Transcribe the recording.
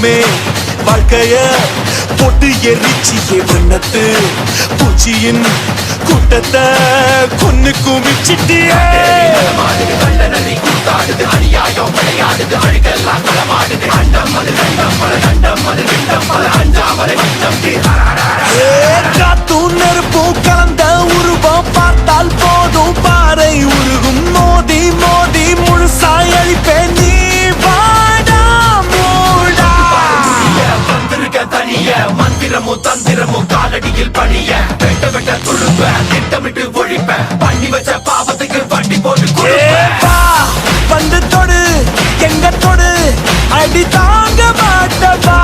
தெய்வமே வாழ்க்கைய போட்டு எரிச்சியே வண்ணத்து பூச்சியின் கூட்டத்தை கொன்னு குமிச்சிட்டியே காத்தும் நெருப்பும் கலந்த உருவம் பார்த்தால் போதும் பாறை உருகும் மோதி மோதி முழுசாய் அழிப்பேன் நீ வாடா மூடா வந்திருக்க தனிய மந்திரமும் தந்திரமும் காலடியில் பணிய வெட்ட வெட்ட துழுப்ப திட்டமிட்டு ஒழிப்ப பண்ணி வச்ச பாவத்துக்கு வண்டி போட்டு வந்து தொடு எங்க தொடு அடி தாங்க மாட்டவா